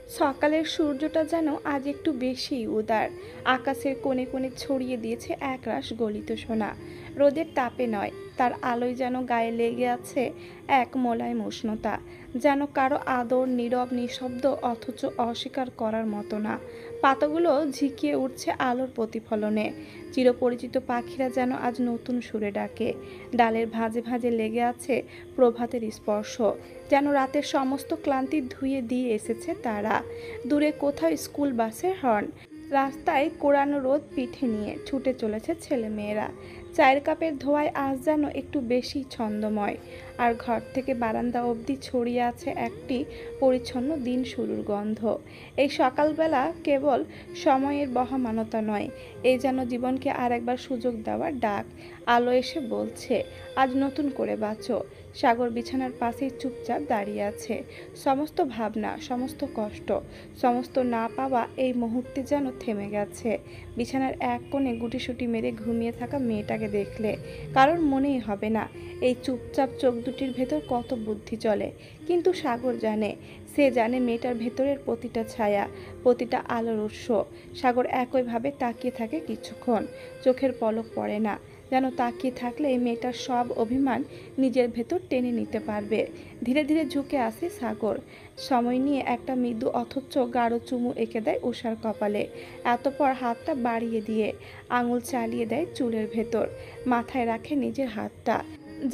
সকালের সূর্যটা যেন আজ একটু বেশি উদার। আকাশের কোণে কোণে ছড়িয়ে দিয়েছে একরাশ গলিত সোনা। রোদের তাপে নয়, তার আলোয় যেন গায়ে লেগে আছে এক মোলায়েম উষ্ণতা। যেন কারো আদর, নীরব নিঃশব্দ, অথচ অস্বীকার করার মতো না। পাতাগুলো ঝিকিয়ে উঠছে আলোর প্রতিফলনে। চিরপরিচিত পাখিরা যেন আজ নতুন সুরে ডাকে। ডালের ভাঁজে ভাঁজে লেগে আছে প্রভাতের স্পর্শ। যেন রাতের সমস্ত ক্লান্তি ধুয়ে দিয়ে এসেছে তারা। দূরে কোথাও স্কুল বাসের হর্ন। রাস্তায় কোরানো রোদ পিঠে নিয়ে ছুটে চলেছে ছেলেমেয়েরা। চায়ের কাপের ধোঁয়ায় আজ যেন একটু বেশি ছন্দময়। আর ঘর থেকে বারান্দা অবধি ছড়িয়ে আছে একটি পরিচ্ছন্ন দিন শুরুর গন্ধ। এই সকালবেলা কেবল সময়ের বহমানতা নয়, এই যেন জীবনকে আর একবার সুযোগ দেওয়ার ডাক। আলো এসে বলছে, আজ নতুন করে বাঁচো। সাগর বিছানার পাশেই চুপচাপ দাঁড়িয়ে আছে। সমস্ত ভাবনা, সমস্ত কষ্ট, সমস্ত না পাওয়া এই মুহূর্তে যেন থেমে গেছে। বিছানার এক কোণে গুটিসুটি মেরে ঘুমিয়ে থাকা মেয়েটাকে দেখলে কারোর মনেই হবে না এই চুপচাপ চোখ দুটির ভেতর কত বুদ্ধি চলে। কিন্তু সাগর জানে, সে জানে মেয়েটার ভেতরের প্রতিটা ছায়া, প্রতিটা আলোর উৎস। সাগর একইভাবে তাকিয়ে থাকে কিছুক্ষণ, চোখের পলক পড়ে না। যেন তাকিয়ে থাকলে এই মেয়েটার সব অভিমান নিজের ভেতর টেনে নিতে পারবে। ধীরে ধীরে ঝুঁকে আসে সাগর। সময় নিয়ে একটা মৃদু অথচ গাঢ় চুমু এঁকে দেয় উষার কপালে। এতপর হাতটা বাড়িয়ে দিয়ে আঙুল চালিয়ে দেয় চুলের ভেতর। মাথায় রাখে নিজের হাতটা,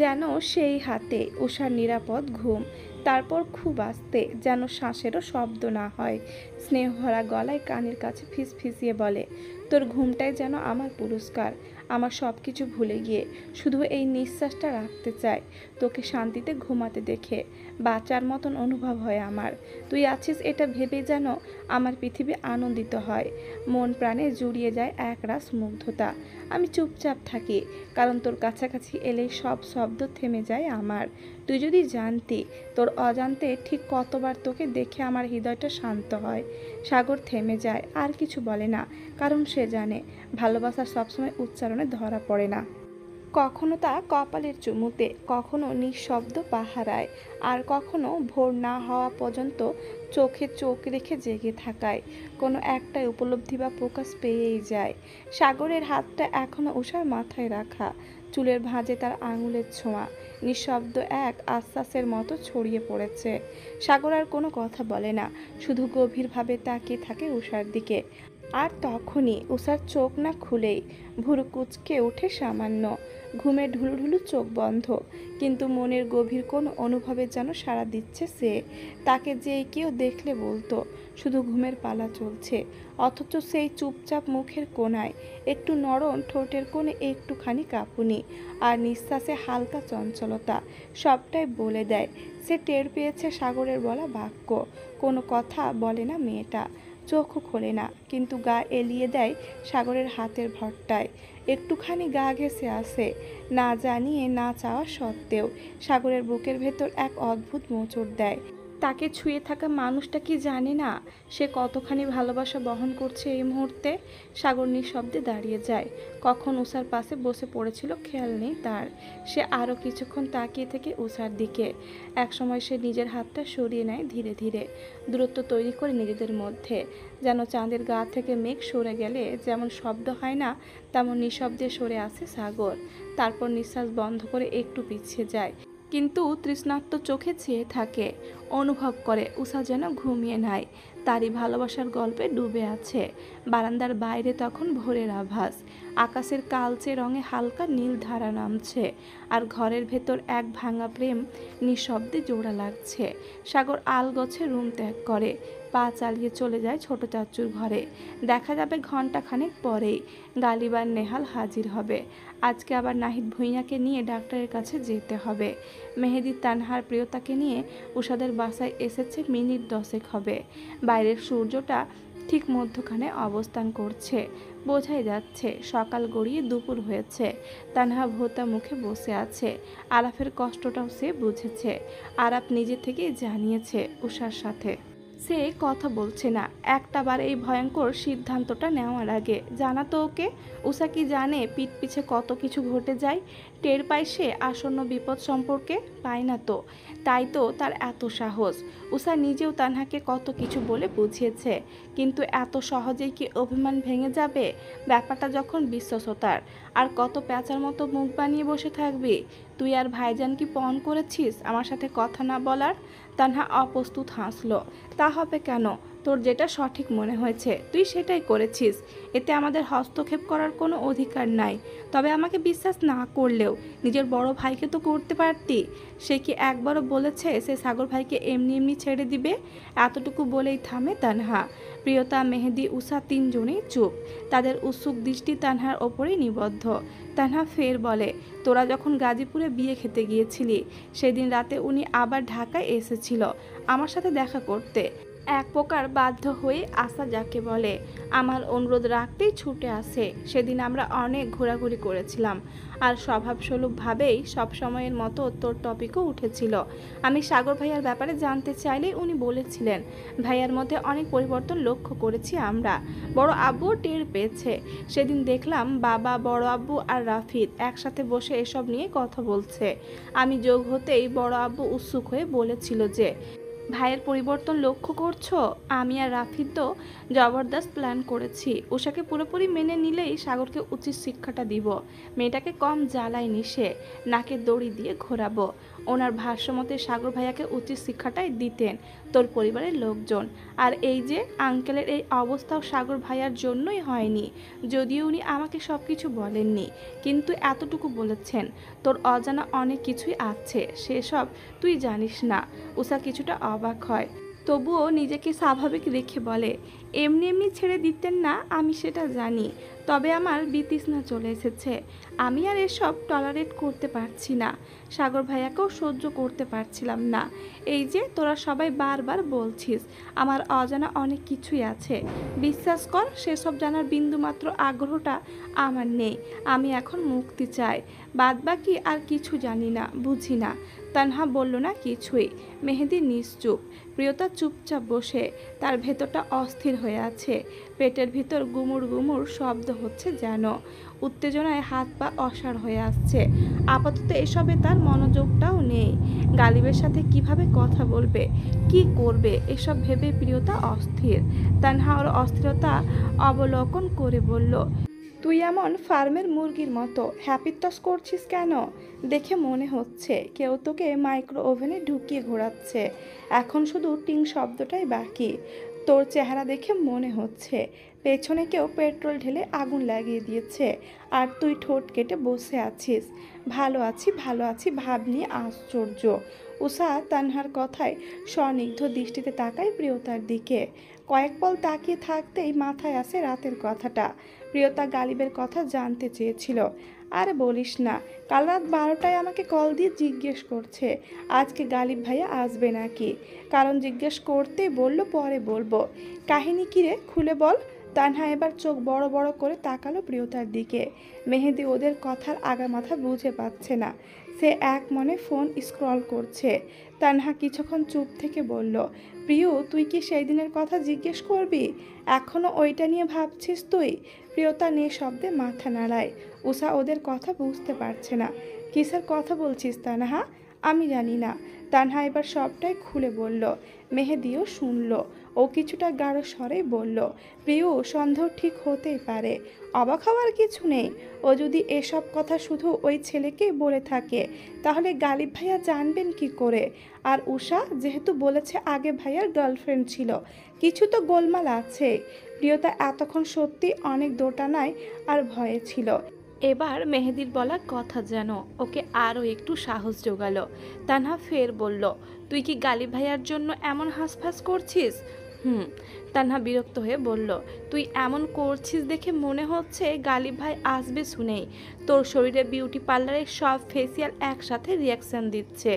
যেন সেই হাতে উষার নিরাপদ ঘুম। তারপর খুব আস্তে, যেন শ্বাসেরও শব্দ না হয়, স্নেহভরা গলায় কানের কাছে ফিসফিসিয়ে বলে, তোর ঘুমটাই যেন আমার পুরস্কার। আমার সব কিছু ভুলে গিয়ে শুধু এই নিঃশ্বাসটা রাখতে চাই, তোকে শান্তিতে ঘুমাতে দেখে বাঁচার মতন অনুভব হয় আমার। তুই আছিস এটা ভেবে যেন আমার পৃথিবী আনন্দিত হয়। মন প্রাণে জুড়িয়ে যায় একরাশ মুগ্ধতা। আমি চুপচাপ থাকি, কারণ তোর কাছাকাছি এলেই সব শব্দ থেমে যায় আমার। তুই যদি জানতি, তোর অজান্তে ঠিক কতবার তোকে দেখে আমার হৃদয়টা শান্ত হয়। সাগর থেমে যায়, আর কিছু বলে না, কারণ সে জানে ভালোবাসা সবসময় উচ্চারণে ধরা পড়ে না। কখনো তা কপালের চুমুতে, কখনো নিঃশব্দ পাহারায়, আর কখনো ভোর না হওয়া পর্যন্ত চোখে চোখ রেখে জেগে থাকায়। কোনো একটাই উপলব্ধি বা প্রকাশ পেয়েই যায়। সাগরের হাতটা এখনো উষার মাথায় রাখা, চুলের ভাঁজে তার আঙুলের ছোঁয়া নিঃশব্দ এক আশ্বাসের মতো ছড়িয়ে পড়েছে। সাগর আর কোনো কথা বলে না, শুধু গভীরভাবে তাকিয়ে থাকে উষার দিকে। আর তখনই উষার চোখ না খুলেই ভুরু কুঁচকে ওঠে সামান্য। ঘুমে ঢুলুঢুলু চোখ বন্ধ, কিন্তু মনের গভীর কোন অনুভবে যেন সাড়া দিচ্ছে সে। তাকে যে কেউ দেখলে বলতো শুধু ঘুমের পালা চলছে, অথচ সেই চুপচাপ মুখের কোণায় একটু নরম, ঠোঁটের কোণে একটুখানি কাঁপুনি, আর নিঃশ্বাসে হালকা চঞ্চলতা সবটাই বলে দেয়। সে টের পেয়েছে সাগরের বলা বাক্য। কোনো কথা বলে না মেয়েটা, চোখও খোলে না, কিন্তু গা এলিয়ে দেয় সাগরের হাতের ভরটায়। একটুখানি গা ঘেঁষে আসে, না জানিয়ে না চাওয়া সত্ত্বেও। সাগরের বুকের ভেতর এক অদ্ভুত মোচড় দেয়। তাকে ছুঁয়ে থাকা মানুষটা কি জানে না সে কতখানি ভালোবাসা বহন করছে এই মুহূর্তে? সাগর নিঃশব্দে দাঁড়িয়ে যায়। কখন উষার পাশে বসে পড়েছিল খেয়াল নেই তার। সে আরও কিছুক্ষণ তাকিয়ে থেকে উষার দিকে। একসময় সে নিজের হাতটা সরিয়ে নেয় ধীরে ধীরে, দূরত্ব তৈরি করে নিজেদের মধ্যে। যেন চাঁদের গা থেকে মেঘ সরে গেলে যেমন শব্দ হয় না, তেমন নিঃশব্দে সরে আসে সাগর। তারপর নিঃশ্বাস বন্ধ করে একটু পিছিয়ে যায়, কিন্তু তৃষ্ণার্ত চোখে চেয়ে থাকে। অনুভব করে উষা যেন ঘুমিয়ে নাই, তারই ভালোবাসার গল্পে ডুবে আছে। বারান্দার বাইরে তখন ভোরের আভাস, আকাশের কালচে রঙে হালকা নীল ধারা নামছে, আর ঘরের ভেতর এক ভাঙা প্রেম নিঃশব্দে জোড়া লাগছে। সাগর আলগোছে রুম ত্যাগ করে, পা চালিয়ে চলে যায় ছোট চাচুর ঘরে। দেখা যাবে ঘন্টাখানেক পরেই গালিবার নেহাল হাজির হবে। আজকে আবার নাহিদ ভূঁইয়াকে নিয়ে ডাক্তারের কাছে যেতে হবে। মেহেদি তানহার প্রিয়তাকে নিয়ে উষাদের বাসায় এসেছে মিনিট 10 হবে। বাইরের সূর্যটা ঠিক মধ্যখানে অবস্থান করছে। বোঝাই যাচ্ছে সকাল গড়িয়ে দুপুর হয়েছে। তানহা ভোতা মুখে বসে আছে। আরাফের কষ্টটাও সে বুঝেছে। আরাফ নিজে থেকেই জানিয়েছে উষার সাথে। সে কথা বলছে না একটাবার এই ভয়ঙ্কর সিদ্ধান্তটা নেওয়ার আগে। জানাতো ওকে, উষা কি জানে পিঠ পিছে কত কিছু ঘটে যায়? টের পায় সে আসন্ন বিপদ সম্পর্কে? পায় না তো, তাই তো তার এত সাহস। উষা নিজেও তানহাকে কত কিছু বলে বুঝিয়েছে, কিন্তু এত সহজেই কি অভিমান ভেঙে যাবে? ব্যাপারটা যখন বিশ্বস্ততার, আর কত প্যাঁচার মতো মুখ বানিয়ে বসে থাকবি? তুই আর ভাইজান কি পণ করেছিস আমার সাথে কথা না বলার? তানহা অপ্রস্তুত হাসলো। তা হবে কেন? তোর যেটা সঠিক মনে হয়েছে তুই সেটাই করেছিস, এতে আমাদের হস্তক্ষেপ করার কোনো অধিকার নাই। তবে আমাকে বিশ্বাস না করলেও নিজের বড় ভাইকে তো করতে পারতি। সে কি একবারও বলেছে সে সাগর ভাইকে এমনি এমনি ছেড়ে দিবে? এতটুকু বলেই থামে তানহা। প্রিয়তা, মেহেদি, উষা তিনজনেই চুপ। তাদের উৎসুক দৃষ্টি তানহার ওপরেই নিবদ্ধ। তানহা ফের বলে, তোরা যখন গাজীপুরে বিয়ে খেতে গিয়েছিলি সেদিন রাতে উনি আবার ঢাকায় এসেছিল আমার সাথে দেখা করতে। এক প্রকার বাধ্য হয়ে আসা যাকে বলে। আমার অনুরোধ রাখতেই ছুটে আসে। সেদিন আমরা অনেক ঘোরাঘুরি করেছিলাম, আর স্বভাবস্বরূপভাবেই সবসময়ের মতো তোর টপিকও উঠেছিল। আমি সাগর ভাইয়ার ব্যাপারে জানতে চাইলেই উনি বলেছিলেন ভাইয়ার মধ্যে অনেক পরিবর্তন লক্ষ্য করেছি আমরা। বড় আব্বুও টের পেয়েছে। সেদিন দেখলাম বাবা, বড় আব্বু আর রাফিদ একসাথে বসে এসব নিয়ে কথা বলছে। আমি যোগ হতেই বড় আব্বু উৎসুক হয়ে বলেছিল যে ভাইয়ের পরিবর্তন লক্ষ্য করছো? আমি আর রাফিদ তো জবরদস্ত প্ল্যান করেছি। উষাকে পুরোপুরি মেনে নিলেই সাগরকে উচিত শিক্ষাটা দিব। মেয়েটাকে কম জ্বালায়নি সে, নাকে দড়ি দিয়ে ঘোরাবো। ওনার ভাষ্যমতে সাগর ভাইয়াকে উচিত শিক্ষাটাই দিতেন তোর পরিবারের লোকজন। আর এই যে আঙ্কেলের এই অবস্থাও সাগর ভাইয়ার জন্যই হয়নি। যদিও উনি আমাকে সব কিছু বলেননি, কিন্তু এতটুকু বলেছেন তোর অজানা অনেক কিছুই আছে, সেসব তুই জানিস না। উষা কিছুটা অবাক হয়, তবুও নিজেকে স্বাভাবিক রেখে বলে, এমনি এমনি ছেড়ে দিতেন না আমি সেটা জানি, তবে আমার বিতৃষ্ণা চলে এসেছে। আমি আর এসব টলারেট করতে পারছি না। সাগর ভাইয়াকেও সহ্য করতে পারছিলাম না। এই যে তোরা সবাই বারবার বলছিস আমার অজানা অনেক কিছুই আছে, বিশ্বাস কর সেসব জানার বিন্দুমাত্র আগ্রহটা আমার নেই। আমি এখন মুক্তি চাই, বাদবাকি আর কিছু জানি না, বুঝি না। তানহা বলল না কিছুই। মেহেদি নিশ্চুপ। প্রিয়তা চুপচাপ বসে, তার ভেতরটা অস্থির হয়ে আছে। পেটের ভিতর গুমুর গুমুর শব্দ হচ্ছে যেন। উত্তেজনায় হাত পা অসাড় হয়ে আসছে। আপাতত এসবে তার মনোযোগটাও নেই। গালিবের সাথে কিভাবে কথা বলবে, কি করবে, এসব ভেবে প্রিয়তা অস্থির। তানহা ওর অস্থিরতা অবলোকন করে বলল, তুই এমন ফার্মের মুরগির মতো হ্যাপিত্বস করছিস কেন? দেখে মনে হচ্ছে কেউ তোকে মাইক্রো ওভেনে ঢুকিয়ে ঘোরাচ্ছে। এখন শুধু টিং শব্দটাই বাকি। তোর চেহারা দেখে মনে হচ্ছে পেছনে কেউ পেট্রোল ঢেলে আগুন লাগিয়ে দিয়েছে, আর তুই ঠোঁট কেটে বসে আছিস। ভালো আছি ভালো আছি ভাব নিয়ে আশ্চর্য। উষা তানহার কথায় স্বনিগ্ধ দৃষ্টিতে তাকায় প্রিয়তার দিকে। কয়েক পল তাকিয়ে থাকতেই মাথায় আসে রাতের কথাটা। প্রিয়তা গালিবের কথা জানতে চেয়েছিল। আর বলিস না, কাল রাত 12টায় আমাকে কল দিয়ে জিজ্ঞেস করছে আজকে গালিব ভাইয়া আসবে নাকি। কারণ জিজ্ঞেস করতেই বলল পরে বলবো। কাহিনী কী রে, খুলে বল। তানহা এবার চোখ বড় বড় করে তাকালো প্রিয়তার দিকে। মেহেদি ওদের কথার আগামাথা বুঝে পাচ্ছে না। সে এক মনে ফোন স্ক্রল করছে। তানহা কিছুক্ষণ চুপ থেকে বলল, প্রিয় তুই কি সেই দিনের কথা জিজ্ঞেস করবি? এখনও ওইটা নিয়ে ভাবছিস তুই? প্রিয়তা নিঃশব্দে মাথা নাড়ায়। উষা ওদের কথা বুঝতে পারছে না। কিসের কথা বলছিস তানহা? আমি জানি না। তানহা এবার সবটাই খুলে বলল। মেহেদিও শুনল। ও কিছুটা গাঢ় স্বরে বলল, প্রিয় সন্দেহ ঠিক হতেই পারে, অবাক হওয়ার কিছু নেই। ও যদি এসব কথা শুধু ওই ছেলেকেই বলে থাকে তাহলে গালিব ভাইয়া জানবেন কি করে? আর উষা যেহেতু বলেছে আগে ভাইয়ার গার্লফ্রেন্ড ছিল, কিছু তো গোলমাল আছে। প্রিয়তা এতক্ষণ সত্যি অনেক দোটানায় আর ভয়ে ছিল। এবার মেহেদির বলা কথা যেন ওকে আরও একটু সাহস জোগালো। তানহা ফের বলল, তুই কি গালিব ভাইয়ার জন্য এমন হাঁসফাঁস করছিস? তানহা বিরক্ত হয়ে বলল, তুই এমন করছিস দেখে মনে হচ্ছে গালিব ভাই আসবে শুনেই তোর শরীরে বিউটি পার্লারের সব ফেসিয়াল একসাথে রিয়াকশান দিচ্ছে।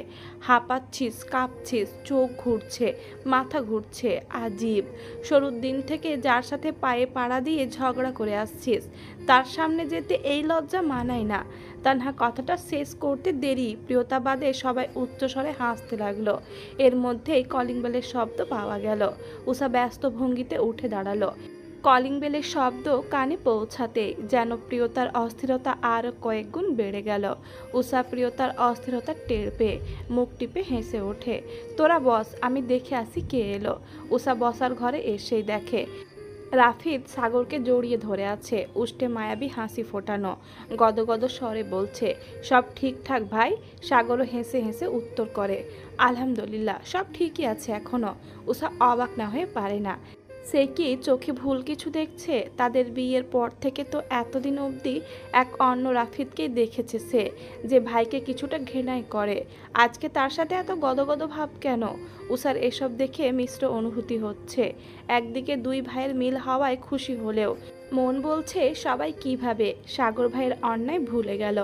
হাঁপাচ্ছিস, কাঁপছিস, চোখ ঘুরছে, মাথা ঘুরছে। আজীব। শুরুর দিন থেকে যার সাথে পায়ে পাড়া দিয়ে ঝগড়া করে আসছিস তার সামনে যেতে এই লজ্জা মানায় না। তানহা কথাটা শেষ করতে দেরি প্রিয়তা বাদে সবাই উচ্চস্বরে হাসতে লাগলো। এর মধ্যেই কলিং বেলের শব্দ পাওয়া গেল। উষা ব্যস্ত ভঙ্গিতে উঠে দাঁড়ালো। কলিং বেলের শব্দ কানে পৌঁছাতে যেন প্রিয়তার অস্থিরতা আরও কয়েক গুণ বেড়ে গেল। উষা প্রিয়তার অস্থিরতা টের পেয়ে মুখ টিপে হেসে ওঠে। তোরা বস, আমি দেখে আসি কে এলো। উষা বসার ঘরে এসেই দেখে রাফিদ সাগরকে জড়িয়ে ধরে আছে, উষ্ঠে মায়াবী হাসি ফোটানো। গদগদ স্বরে বলছে, সব ঠিকঠাক ভাই? সাগরও হেসে হেসে উত্তর করে, আলহামদুলিল্লাহ, সব ঠিকই আছে এখনো। উষা অবাক না হয়ে পারে না। সে কি চোখে ভুল কিছু দেখছে? তাদের বিয়ের পর থেকে তো এতদিন অবধি এক অন্য রাফিদকেই দেখেছে সে, যে ভাইকে কিছুটা ঘৃণাই করে। আজকে তার সাথে এত গদগদ ভাব কেন? উষার এসব দেখে মিশ্র অনুভূতি হচ্ছে। একদিকে দুই ভাইয়ের মিল হওয়ায় খুশি হলেও মন বলছে সবাই কিভাবে সাগর ভাইয়ের অন্যায় ভুলে গেল।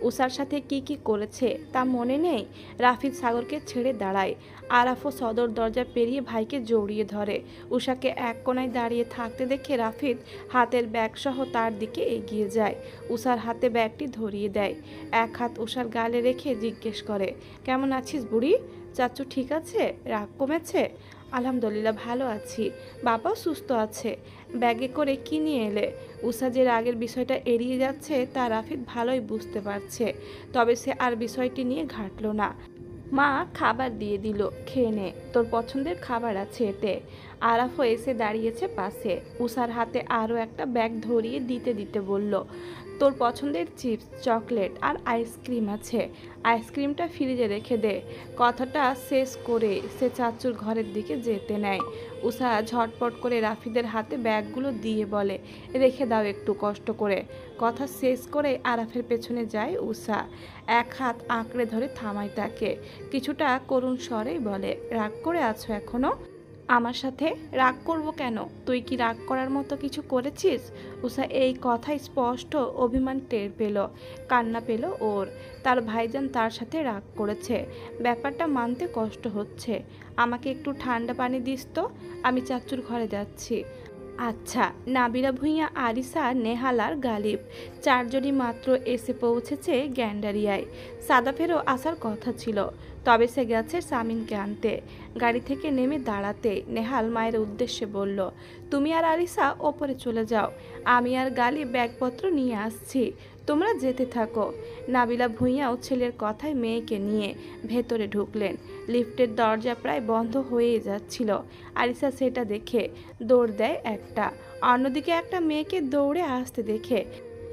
উষার সাথে কি কি করেছে তা মনে নেই। রাফিদ সাগরকে ছেড়ে দাঁড়ায়। আরাফও সদর দরজা পেরিয়ে ভাইকে জড়িয়ে ধরে। উষাকে এক কোণায় দাঁড়িয়ে থাকতে দেখে রাফিদ হাতের ব্যাগসহ তার দিকে এগিয়ে যায়। উষার হাতে ব্যাগটি ধরিয়ে দেয়। এক হাত উষার গালে রেখে জিজ্ঞেস করে, কেমন আছিস বুড়ি? চাচু ঠিক আছে? রাগ কমেছে? আলহামদুলিল্লাহ ভালো আছি। বাবাও সুস্থ আছে। ব্যাগে করে কি নিয়ে এলে? উষা যে রাগের বিষয়টা এড়িয়ে যাচ্ছে তা রাফিদ ভালোই বুঝতে পারছে। তবে সে আর বিষয়টি নিয়ে ঘাটল না। মা খাবার দিয়ে দিল, খেয়ে নে, তোর পছন্দের খাবার আছে এতে। আরাফও এসে দাঁড়িয়েছে পাশে। উষার হাতে আরও একটা ব্যাগ ধরিয়ে দিতে দিতে বলল, তোর পছন্দের চিপস, চকলেট আর আইসক্রিম আছে, আইসক্রিমটা ফ্রিজে রেখে দে। কথাটা শেষ করে সে চাচুর ঘরের দিকে যেতে নেয়। উষা ঝটপট করে রাফিদের হাতে ব্যাগগুলো দিয়ে বলে, রেখে দাও একটু কষ্ট করে। কথা শেষ করে আরাফের পেছনে যায় উষা। এক হাত আঁকড়ে ধরে থামায় তাকে। কিছুটা করুণ স্বরেই বলে, রাগ করে আছো এখনো? আমার সাথে? রাগ করব কেন? তুই কি রাগ করার মতো কিছু করেছিস? উষা এই কথায় স্পষ্ট অভিমান টের পেল। কান্না পেল ওর। তার ভাইজান তার সাথে রাগ করেছে। ব্যাপারটা মানতে কষ্ট হচ্ছে। আমাকে একটু ঠান্ডা পানি দিস তো, আমি চাচুর ঘরে যাচ্ছি। আচ্ছা। নাবিলা ভূঁইয়া, আরিসা, নেহাল আর গালিব চারজনই মাত্র এসে পৌঁছেছে গ্যান্ডারিয়ায়। সাদাফেরও আসার কথা ছিল, তবে সে গেছে সামিনকে আনতে। গাড়ি থেকে নেমে দাঁড়াতে নেহাল মায়ের উদ্দেশ্যে বলল, তুমি আর আরিসা ওপরে চলে যাও, আমি আর গালিব ব্যাগপত্র নিয়ে আসছি, তোমরা যেতে থাকো। নাবিলা ভূঁইয়াও ছেলের কথায় মেয়েকে নিয়ে ভেতরে ঢুকলেন। লিফটের দরজা প্রায় বন্ধ হয়ে যাচ্ছিল। আরিসা সেটা দেখে দৌড় দেয় একটা। অন্যদিকে একটা মেয়েকে দৌড়ে আসতে দেখে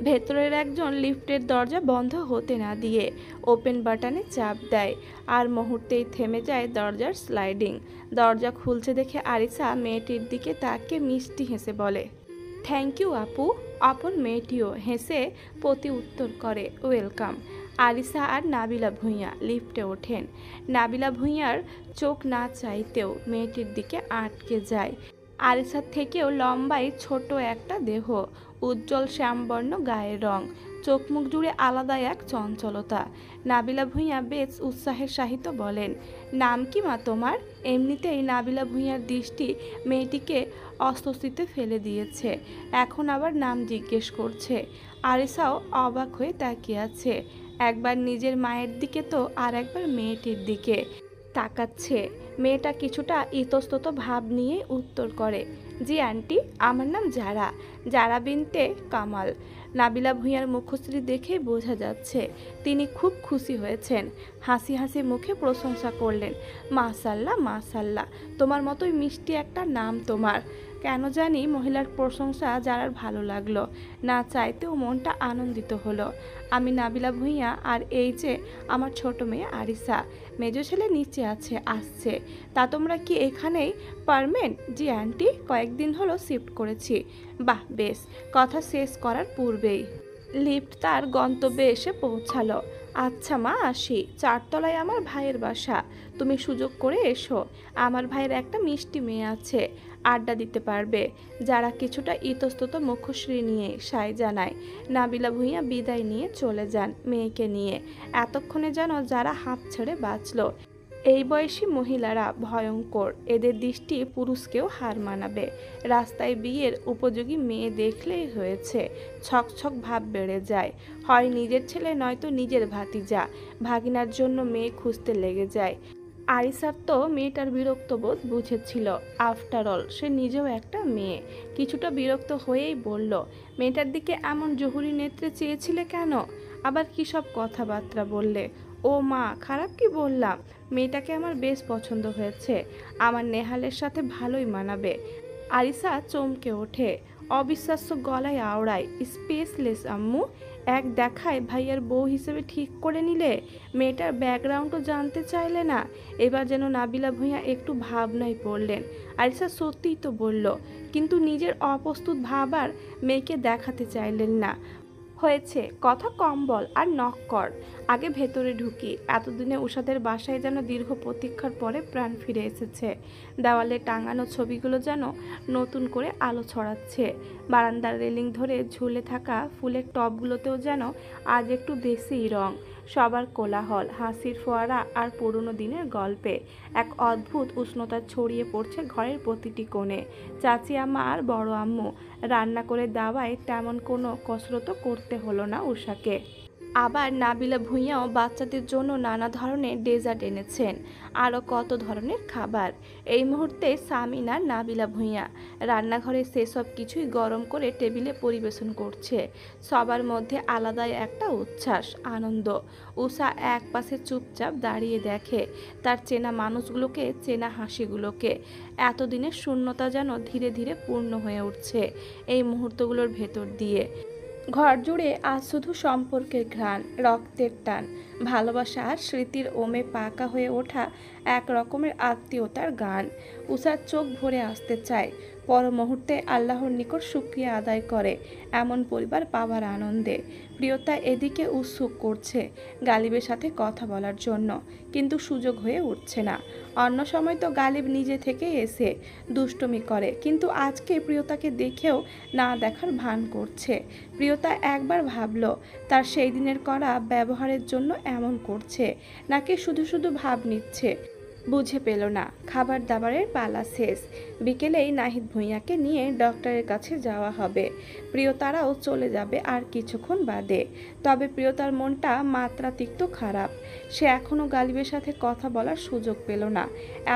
ভেতরের একজন লিফটের দরজা বন্ধ হতে না দিয়ে ওপেন বাটনে চাপ দেয়। আর মুহূর্তেই থেমে যায় দরজার স্লাইডিং। দরজা খুলছে দেখে আরিসা মেয়েটির দিকে তাকে মিষ্টি হেসে বলে, থ্যাংক ইউ আপু। অপর মেয়েটিও হেসে প্রতি উত্তর করে, ওয়েলকাম। আরিসা আর নাবিলা ভূঁইয়া লিফটে ওঠেন। নাবিলা ভূঁইয়ার চোখ না চাইতেও মেয়েটির দিকে আটকে যায়। আরিসার থেকেও লম্বাই ছোট একটা দেহ, উজ্জ্বল শ্যামবর্ণ গায়ের রং, চোখ মুখ জুড়ে আলাদা এক চঞ্চলতা। নাবিলা ভূঁইয়া বেশ উৎসাহের সহিত বলেন, নাম কি মা তোমার? এমনিতেই নাবিলা ভূঁইয়ার দৃষ্টি মেয়েটিকে অস্বস্তিতে ফেলে দিয়েছে, এখন আবার নাম জিজ্ঞেস করছে। আরিসাও অবাক হয়ে তাকিয়ে আছে, একবার নিজের মায়ের দিকে তো আর একবার মেয়েটির দিকে তাকাচ্ছে। মেয়েটা কিছুটা ইতস্তত ভাব নিয়ে উত্তর করে, জি আন্টি, আমার নাম জারা, জারা বিনতে কামাল। নাবিলা ভূঁইয়ার মুখশ্রী দেখে বোঝা যাচ্ছে তিনি খুব খুশি হয়েছেন। হাসি হাসি মুখে প্রশংসা করলেন, মাশাল্লাহ মাশাল্লাহ, তোমার মতোই মিষ্টি একটা নাম তোমার। কেন জানি মহিলার প্রশংসা যারার ভালো লাগলো, না চাইতেও মনটা আনন্দিত হলো। আমি নাবিলা ভূঁইয়া, আর এই যে আমার ছোট মেয়ে আরিসা। মেজ ছেলে নিচে আছে, আসছে। তা তোমরা কি এখানেই পারমেন্ট? জি আন্টি, কয়েকদিন হলো শিফট করেছি। বাহ বেশ। কথা শেষ করার পূর্বেই লিফট তার গন্তব্যে এসে পৌঁছালো। আচ্ছা মা, আসি। চারতলায় আমার ভাইয়ের বাসা, তুমি সুযোগ করে এসো। আমার ভাইয়ের একটা মিষ্টি মেয়ে আছে, আড্ডা দিতে পারবে। যারা কিছুটা ইতস্তত মুখশ্রী নিয়ে সায় জানায়। নাবিলা ভূঁইয়া বিদায় নিয়ে চলে যান মেয়েকে নিয়ে। এতক্ষণে যেন যারা হাঁপ ছেড়ে বাঁচল। এই বয়সী মহিলারা ভয়ঙ্কর, এদের দৃষ্টি পুরুষকেও হার মানাবে। রাস্তায় বিয়ের উপযোগী মেয়ে দেখলেই হয়েছে ছকছক ভাব বেড়ে যায়। হয় নিজের ছেলে, নয়তো নিজের ভাতিজা ভাগিনার জন্য মেয়ে খুঁজতে লেগে যায়। আরিসার তো মেয়েটার বিরক্তবোধ বুঝেছিল। আফটার অল সে নিজেও একটা মেয়ে। কিছুটা বিরক্ত হয়েই বলল, মেয়েটার দিকে এমন জহুরি নেত্রে চেয়েছিলে কেন? আবার কী সব কথাবার্তা বললে? ও মা, খারাপ কি বললাম? মেয়েটাকে আমার বেশ পছন্দ হয়েছে, আমার নেহালের সাথে ভালোই মানাবে। আরিসা চমকে ওঠে, অবিশ্বাস্য গলায় আওড়ায়, স্পেসলেস আম্মু! এক দেখায় ভাইয়ার বউ হিসেবে ঠিক করে নিলে, মেয়েটার ব্যাকগ্রাউন্ডও জানতে চাইলে না। এবার যেন নাবিলা ভূঁইয়া একটু ভাবনায় পড়লেন। আরিসা সত্যিই তো বলল, কিন্তু নিজের অপ্রস্তুত ভাবার মেয়েকে দেখাতে চাইলেন না। হয়েছে, কথা কম বল আর নক কর। আগে ভেতরে ঢুকি। এতদিনে উষাদের বাসায় যেন দীর্ঘ প্রতীক্ষার পরে প্রাণ ফিরে এসেছে। দেওয়ালে টাঙানো ছবিগুলো যেন নতুন করে আলো ছড়াচ্ছে। বারান্দার রেলিং ধরে ঝুলে থাকা ফুলের টবগুলোতেও যেন আজ একটু বেশিই রং। সবার কোলাহল, হাসির ফোয়ারা আর পুরনো দিনের গল্পে এক অদ্ভুত উষ্ণতা ছড়িয়ে পড়ছে ঘরের প্রতিটি কোণে। চাচি আম্মা আর বড় আম্মু রান্না করে দেওয়ায় তেমন কোনো কসরতও করতে হলো না উষাকে। আবার নাবিলা ভূঁইয়াও বাচ্চাদের জন্য নানা ধরনের ডেজার্ট এনেছেন, আরও কত ধরনের খাবার। এই মুহূর্তে সামিন আর নাবিলা ভূঁইয়া রান্নাঘরে সেসব কিছুই গরম করে টেবিলে পরিবেশন করছে। সবার মধ্যে আলাদাই একটা উচ্ছ্বাস, আনন্দ। উষা এক পাশে চুপচাপ দাঁড়িয়ে দেখে তার চেনা মানুষগুলোকে, চেনা হাসিগুলোকে। এতদিনের শূন্যতা যেন ধীরে ধীরে পূর্ণ হয়ে উঠছে এই মুহূর্তগুলোর ভেতর দিয়ে। ঘর জুড়ে আজ শুধু সম্পর্কের ঘ্রাণ, রক্তের টান, ভালোবাসা আর স্মৃতির ওমে পাকা হয়ে ওঠা এক রকমের আত্মীয়তার গান। উষার চোখ ভরে আসতে চায়, পর মুহূর্তে আল্লাহর নিকট শুকরিয়া আদায় করে এমন পরিবার পাওয়ার আনন্দে। প্রিয়তা এদিকে উৎসুক করছে গালিবের সাথে কথা বলার জন্য, কিন্তু সুযোগ হয়ে উঠছে না। অন্য সময় তো গালিব নিজে থেকে এসে দুষ্টুমি করে, কিন্তু আজকে প্রিয়তাকে দেখেও না দেখার ভান করছে। প্রিয়তা একবার ভাবল, তার সেই দিনের করা ব্যবহারের জন্য এমন করছে, নাকি শুধু শুধু ভাব নিচ্ছে। বুঝে পেল না। খাবার দাবারের পালা শেষ। বিকেলেই নাহিদ ভূঁইয়াকে নিয়ে ডক্টরের কাছে যাওয়া হবে। প্রিয়তারাও চলে যাবে আর কিছুক্ষণ বাদে। তবে প্রিয়তার মনটা মাত্রাতিরিক্ত খারাপ। সে এখনও গালিবের সাথে কথা বলার সুযোগ পেল না।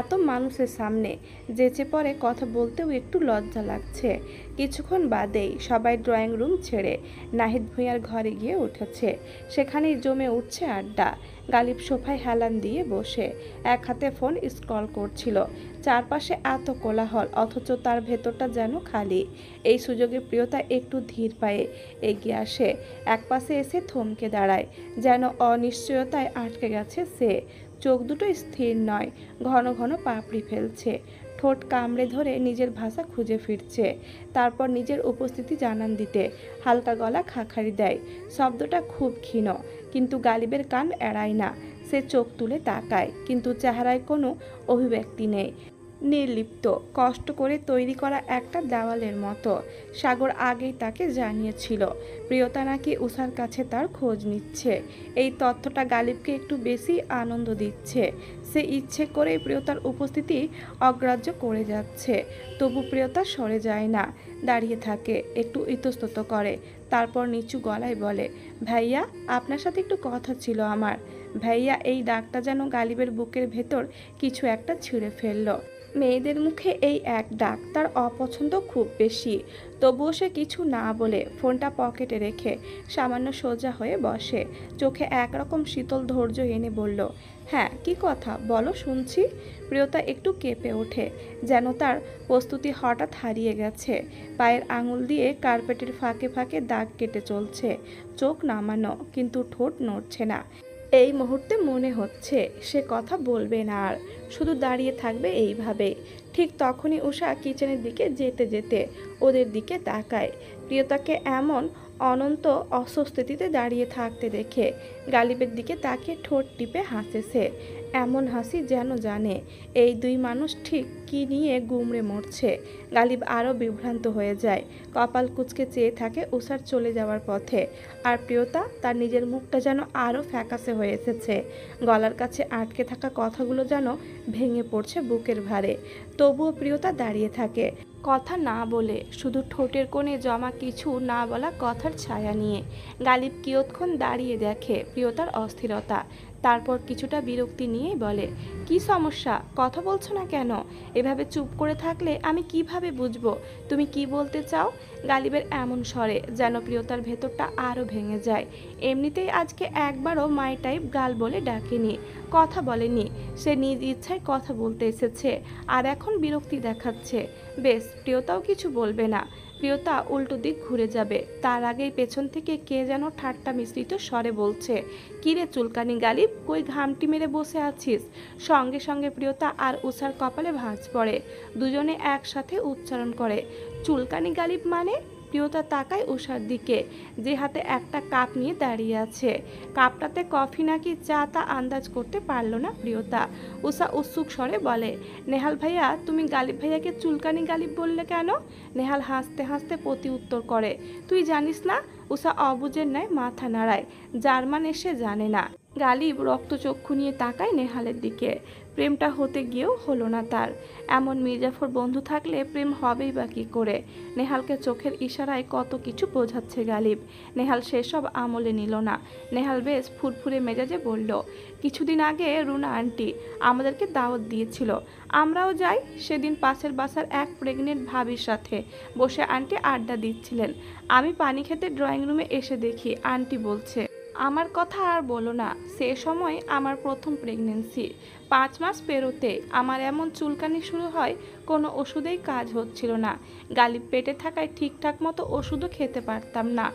এত মানুষের সামনে যেচে পরে কথা বলতেও একটু লজ্জা লাগছে। কিছুক্ষণ বাদেই সবাই ড্রয়িং রুম ছেড়ে নাহিদ ভূঁইয়ার ঘরে গিয়ে উঠেছে। সেখানেই জমে উঠছে আড্ডা। গালিব সোফায় হেলান দিয়ে বসে এক হাতে ফোন স্ক্রল করছিল। চারপাশে এত কোলাহল, অথচ তার ভেতরটা যেন খালি। এই সুযোগে প্রিয়তা একটু ধীর পায়ে এগিয়ে আসে, একপাশে এসে থমকে দাঁড়ায়, যেন অনিশ্চয়তায় আটকে গেছে সে। চোখ দুটো স্থির নয়, ঘন ঘন পাপড়ি ফেলছে। ঠোঁট কামড়ে ধরে নিজের ভাষা খুঁজে ফিরছে। তারপর নিজের উপস্থিতি জানান দিতে হালকা গলা খাখারি দেয়। শব্দটা খুব ক্ষীণ, কিন্তু গালিবের কান এড়ায় না। সে চোখ তুলে তাকায়, কিন্তু চেহারায় কোনো অভিব্যক্তি নেই। নির্লিপ্ত, কষ্ট করে তৈরি করা একটা দেওয়ালের মতো। সাগর আগেই তাকে জানিয়েছিল প্রিয়তা নাকি উষার কাছে তার খোঁজ নিচ্ছে। এই তথ্যটা গালিবকে একটু বেশি আনন্দ দিচ্ছে। সে ইচ্ছে করেই প্রিয়তার উপস্থিতি অগ্রাহ্য করে যাচ্ছে। তবু প্রিয়তা সরে যায় না, দাঁড়িয়ে থাকে, একটু ইতস্তত করে। তারপর নিচু গলায় বলে, ভাইয়া, আপনার সাথে একটু কথা ছিল আমার। ভাইয়া, এই ডাকটা যেন গালিবের বুকের ভেতর কিছু একটা ছিঁড়ে ফেলল। মেয়েদের মুখে এই এক ডাক তার অপছন্দ খুব বেশি। তবুও সে কিছু না বলে ফোনটা পকেটে রেখে সামান্য সোজা হয়ে বসে। চোখে একরকম শীতল ধৈর্য এনে বলল, হ্যাঁ, কি কথা বলো, শুনছি। প্রিয়তা একটু কেঁপে ওঠে, যেন তার প্রস্তুতি হঠাৎ হারিয়ে গেছে। পায়ের আঙুল দিয়ে কার্পেটের ফাঁকে ফাঁকে দাগ কেটে চলছে। চোখ নামানো, কিন্তু ঠোঁট নড়ছে না। এই মুহূর্তে মনে হচ্ছে সে কথা বলবে না আর, শুধু দাঁড়িয়ে থাকবে এইভাবে। ঠিক তখনই উষা কিচেনের দিকে যেতে যেতে ওদের দিকে তাকায়। প্রিয়তাকে এমন অনন্ত অস্বস্তিতে দাঁড়িয়ে থাকতে দেখে গালিবের দিকে তাকিয়ে ঠোঁট টিপে হাসে সে। এমন হাসি যেন জানে এই দুই মানুষ ঠিক কী নিয়ে গুমড়ে মরছে। গালিব আরও বিভ্রান্ত হয়ে যায়, কপাল কুঁচকে চেয়ে থাকে উষার চলে যাওয়ার পথে। আর প্রিয়তা তার নিজের মুখটা যেন আরও ফ্যাকাসে হয়ে এসেছে, গলার কাছে আটকে থাকা কথাগুলো যেন ভেঙে পড়ছে বুকের ভারে। তবুও প্রিয়তা দাঁড়িয়ে থাকে, কথা না বলে, শুধু ঠোঁটের কোণে জমা কিছু না বলা কথার ছায়া নিয়ে। গালিব কিয়ৎক্ষণ দাঁড়িয়ে দেখে প্রিয়তার অস্থিরতা, তারপর কিছুটা বিরক্তি নিয়েই বলে, কি সমস্যা, কথা বলছো না কেন? এভাবে চুপ করে থাকলে আমি কিভাবে বুঝবো তুমি কি বলতে চাও? গালিবের এমন স্বরে যেন প্রিয়তার ভেতরটা আরও ভেঙে যায়। এমনিতেই আজকে একবারও মাই টাইপ গাল বলে ডাকেনি, কথা বলেনি, সে নিজ ইচ্ছায় কথা বলতে এসেছে, আর এখন বিরক্তি দেখাচ্ছে। বেশ, প্রিয়তাও কিছু বলবে না। প্রিয়তা উল্টো দিক ঘুরে যাবে, তার আগেই পেছন থেকে কে যেন ঠাট্টা মিশ্রিত স্বরে বলছে, কিরে চুলকানি গালিব, কই ঘামটি মেরে বসে আছিস? সঙ্গে সঙ্গে প্রিয়তা আর উষার কপালে ভাঁজ পড়ে, দুজনে একসাথে উচ্চারণ করে, চুলকানি গালিব মানে? প্রিয়তা তাকায় উষার দিকে, যে হাতে একটা কাপ নিয়ে দাঁড়িয়ে আছে। কাপটাতে কফি নাকি চা তা আন্দাজ করতে পারল না প্রিয়তা। উষা উৎসুক স্বরে বলে, নেহাল ভাইয়া, তুমি গালিব ভাইয়াকে চুলকানি গালিব বললে কেন? নেহাল হাসতে হাসতে প্রতি উত্তর করে, তুই জানিস না? উষা অবুঝের ন্যায় মাথা নাড়ায়, যার মানে সে জানে না। গালিব রক্তচক্ষু নিয়ে তাকায় নেহালের দিকে। প্রেমটা হতে গিয়েও হলো না তার। এমন মির্জাফর বন্ধু থাকলে প্রেম হবেই বা কী করে? নেহালকে চোখের ইশারায় কত কিছু বোঝাচ্ছে গালিব। নেহাল সেসব আমলে নিল না। নেহাল বেশ ফুরফুরে মেজাজে বলল, কিছুদিন আগে রুনা আন্টি আমাদেরকে দাওয়াত দিয়েছিল, আমরাও যাই। সেদিন পাশের বাসার এক প্রেগনেন্ট ভাবির সাথে বসে আন্টি আড্ডা দিচ্ছিলেন। আমি পানি খেতে ড্রয়িং রুমে এসে দেখি আন্টি বলছে, আমার কথা আর বলো না, সে সময় আমার প্রথম প্রেগনেন্সি, 5 মাস পেরোতে আমার এমন চুলকানি শুরু হয়, কোনো ওষুধেই কাজ হচ্ছিল না। গালিব পেটে থাকায় ঠিকঠাক মতো ওষুধও খেতে পারতাম না।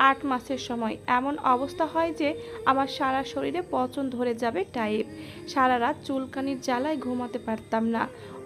8 মাসের সময় এমন অবস্থা হয় যে আমার সারা শরীরে পচন ধরে যাবে টাইপ। সারা রাত চুলকানির জ্বালায় ঘুমাতে পারতাম না।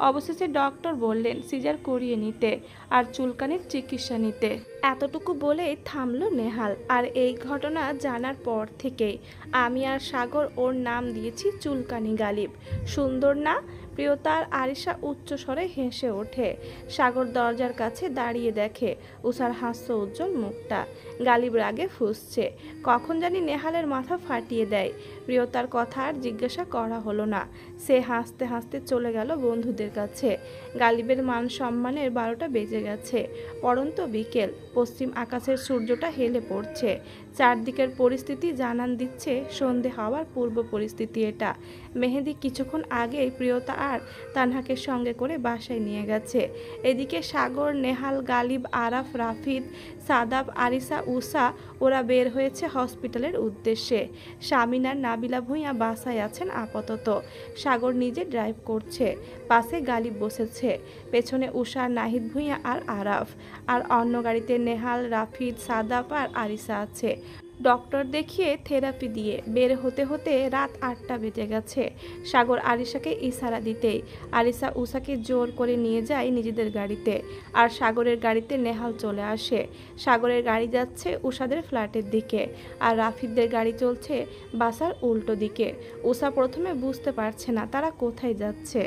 অবশেষে ডক্টর বললেন সিজার করিয়ে নিতে আর চুলকানির চিকিৎসা নিতে। এতটুকু বলেই থামলো নেহাল। আর এই ঘটনা জানার পর থেকেই আমি আর সাগর ওর নাম দিয়েছি চুলকানি গালিব। সুন্দর না? প্রিয়তার আরিশা উচ্চস্বরে হেসে ওঠে। সাগর দরজার কাছে দাঁড়িয়ে দেখে উষার হাস্য উজ্জ্বল মুখটা। গালিব রাগে ফুঁসছে, কখন জানি নেহালের মাথা ফাটিয়ে দেয়। প্রিয়তার কথা আর জিজ্ঞাসা করা হলো না, সে হাসতে হাসতে চলে গেল বন্ধুদের কাছে। গালিবের মান সম্মানের 12টা বেজে গেছে। পড়ন্ত বিকেল, পশ্চিম আকাশের সূর্যটা হেলে পড়ছে। চারদিকের পরিস্থিতি জানান দিচ্ছে সন্ধে হওয়ার পূর্ব পরিস্থিতি এটা। মেহেদি কিছুক্ষণ আগেই প্রিয়তা আর তানহাকে সঙ্গে করে বাসায় নিয়ে গেছে। এদিকে সাগর, নেহাল, গালিব, আরাফ, রাফিদ, সাদাব, আরিসা, উষা ওরা বের হয়েছে হসপিটালের উদ্দেশ্যে। শামিন আর নাবিলা ভূঁইয়া বাসায় আছেন আপাতত। সাগর নিজে ড্রাইভ করছে, পাশে গালিব বসেছে, পেছনে উষা, নাহিদ ভূঁইয়া আর আরাফ। আর অন্য গাড়িতে নেহাল, রাফিদ, সাদাব আর আরিসা আছে। ডক্টর দেখিয়ে থেরাপি দিয়ে বের হতে হতে রাত 8টা বেজে গেছে। সাগর আরিশাকে ইশারা দিতেই আরিশা উষাকে জোর করে নিয়ে যায় নিজেদের গাড়িতে। আর সাগরের গাড়িতে নেহাল চলে আসে। সাগরের গাড়ি যাচ্ছে উষাদের ফ্ল্যাটের দিকে, আর রাফিদদের গাড়ি চলছে বাসার উল্টো দিকে। উষা প্রথমে বুঝতে পারছে না তারা কোথায় যাচ্ছে।